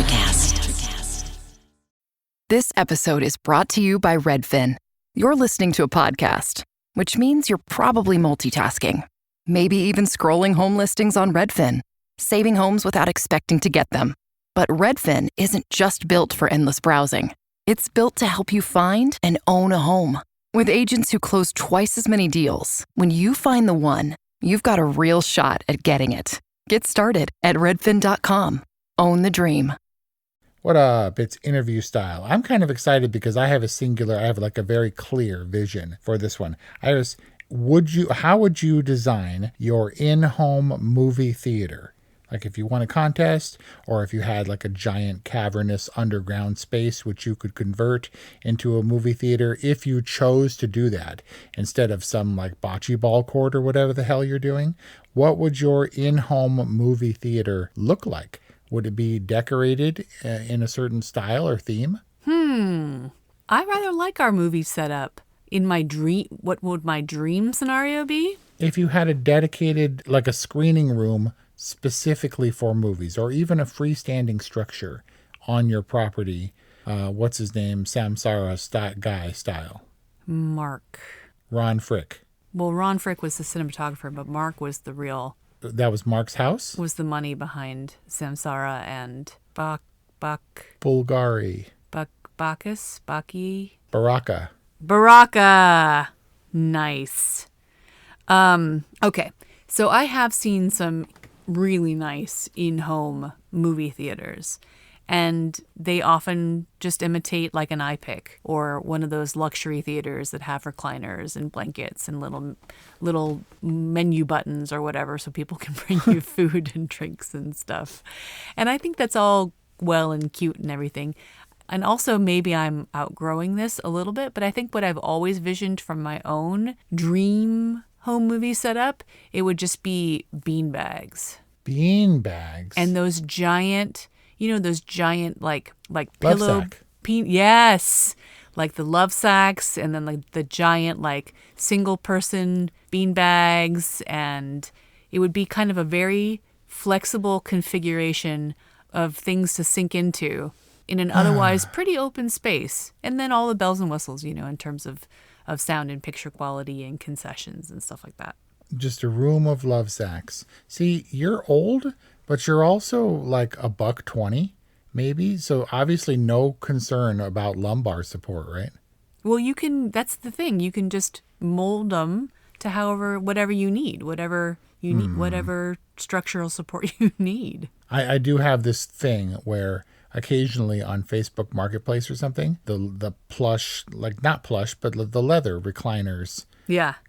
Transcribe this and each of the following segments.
Electrocast. This episode is brought to you by Redfin. You're listening to a podcast, which means you're probably multitasking. Maybe even scrolling home listings on Redfin, saving homes without expecting to get them. But Redfin isn't just built for endless browsing. It's built to help you find and own a home. With agents who close twice as many deals, when you find the one, you've got a real shot at getting it. Get started at redfin.com. Own the dream. What up? It's interview style. I'm kind of excited because I have a very clear vision for this one. Iris, how would you design your in-home movie theater? Like if you won a contest, or if you had like a giant cavernous underground space which you could convert into a movie theater, if you chose to do that instead of some like bocce ball court or whatever the hell you're doing, what would your in-home movie theater look like? Would it be decorated in a certain style or theme? I rather like our movie setup. In my dream, what would my dream scenario be? If you had a dedicated, like a screening room specifically for movies, or even a freestanding structure on your property, what's his name? Samsara guy style. Mark. Ron Frick. Well, Ron Frick was the cinematographer, but Mark was the real... That was Mark's house? Was the money behind Samsara and Bulgari. Bacchus? Baki? Baraka. Nice. Okay. So I have seen some really nice in-home movie theaters, and they often just imitate like an iPic or one of those luxury theaters that have recliners and blankets and little menu buttons or whatever, so people can bring you food and drinks and stuff. And I think that's all well and cute and everything. And also maybe I'm outgrowing this a little bit, but I think what I've always visioned from my own dream home movie setup, it would just be beanbags. Beanbags? And those giant, like Love pillow. sack. Yes. Like the love sacks, and then like the giant like single person beanbags. And it would be kind of a very flexible configuration of things to sink into in an otherwise pretty open space. And then all the bells and whistles, in terms of sound and picture quality and concessions and stuff like that. Just a room of love sacks. See, you're old, but you're also like $120, maybe. So obviously no concern about lumbar support, right? Well, that's the thing. You can just mold them to whatever you need, whatever structural support you need. I do have this thing where occasionally on Facebook Marketplace or something, the plush, like not plush, but the leather recliners,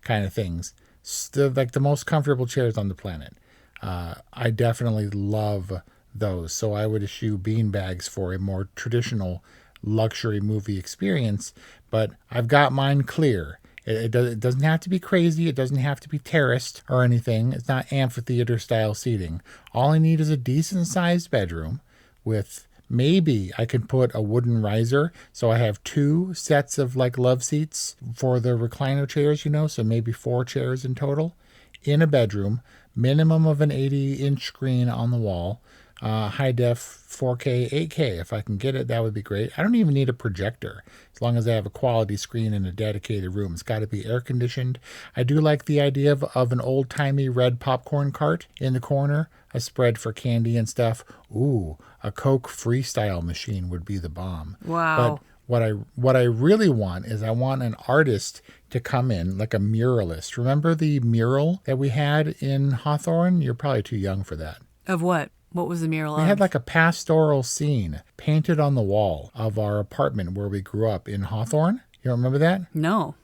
kind of things, like the most comfortable chairs on the planet. I definitely love those. So I would eschew beanbags for a more traditional luxury movie experience, but I've got mine clear. It doesn't have to be crazy. It doesn't have to be terraced or anything. It's not amphitheater style seating. All I need is a decent sized bedroom with... Maybe I could put a wooden riser, so I have 2 sets of like love seats for the recliner chairs, so maybe 4 chairs in total in a bedroom, minimum of an 80-inch screen on the wall, high def 4K, 8K. If I can get it, that would be great. I don't even need a projector as long as I have a quality screen in a dedicated room. It's got to be air conditioned. I do like the idea of an old-timey red popcorn cart in the corner, a spread for candy and stuff. Ooh, a Coke freestyle machine would be the bomb. Wow. But what I really want is I want an artist to come in, like a muralist. Remember the mural that we had in Hawthorne? You're probably too young for that. Of what? What was the mural We of? had like a pastoral scene painted on the wall of our apartment where we grew up in Hawthorne. You don't remember that? No.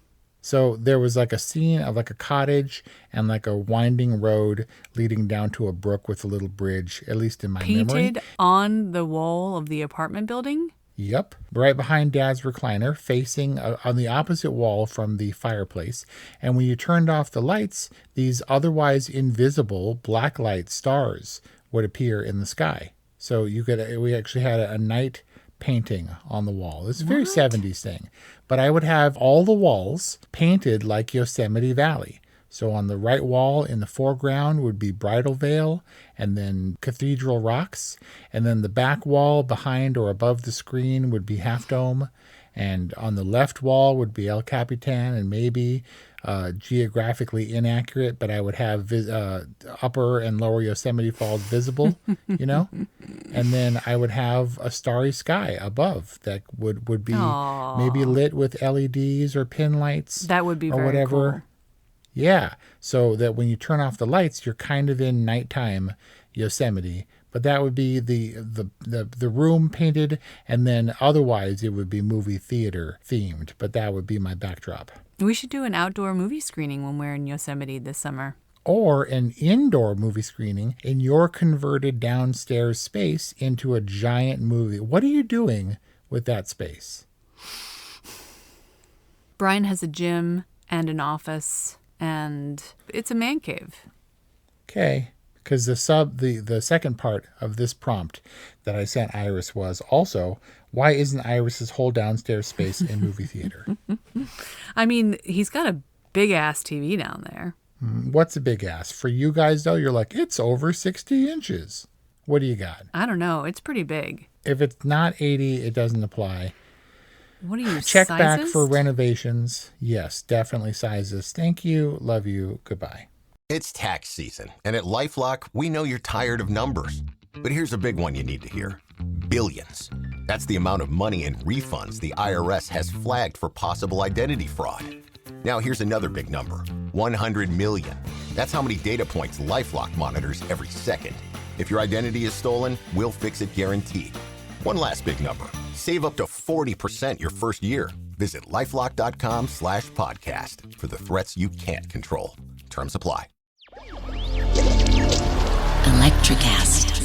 So there was like a scene of like a cottage and like a winding road leading down to a brook with a little bridge, at least in my memory. Painted on the wall of the apartment building? Yep. Right behind Dad's recliner, facing on the opposite wall from the fireplace. And when you turned off the lights, these otherwise invisible black light stars would appear in the sky. So we actually had a night painting on the wall. It's a very 70s thing. But I would have all the walls painted like Yosemite Valley. So on the right wall in the foreground would be Bridal Veil and then Cathedral Rocks. And then the back wall behind or above the screen would be Half Dome. And on the left wall would be El Capitan and maybe geographically inaccurate, but I would have upper and lower Yosemite Falls visible, you know? And then I would have a starry sky above that would be maybe lit with LEDs or pin lights. That would be or very whatever. cool. Yeah, so that when you turn off the lights, you're kind of in nighttime Yosemite. But that would be the room painted, and then otherwise it would be movie theater themed. But that would be my backdrop. We should do an outdoor movie screening when we're in Yosemite this summer. Or an indoor movie screening in your converted downstairs space into a giant movie. What are you doing with that space? Brian has a gym and an office, and it's a man cave. Okay. Because the second part of this prompt that I sent Iris was also, why isn't Iris's whole downstairs space a movie theater? I mean, he's got a big-ass TV down there. What's a big ass? For you guys, though, you're like, it's over 60 inches. What do you got? I don't know. It's pretty big. If it's not 80, it doesn't apply. What are you, Check sizes? back for renovations. Yes, definitely sizes. Thank you. Love you. Goodbye. It's tax season, and at LifeLock, we know you're tired of numbers. But here's a big one you need to hear. Billions. That's the amount of money in refunds the IRS has flagged for possible identity fraud. Now here's another big number. 100 million. That's how many data points LifeLock monitors every second. If your identity is stolen, we'll fix it guaranteed. One last big number. Save up to 40% your first year. Visit LifeLock.com/podcast for the threats you can't control. Terms apply. Electricast.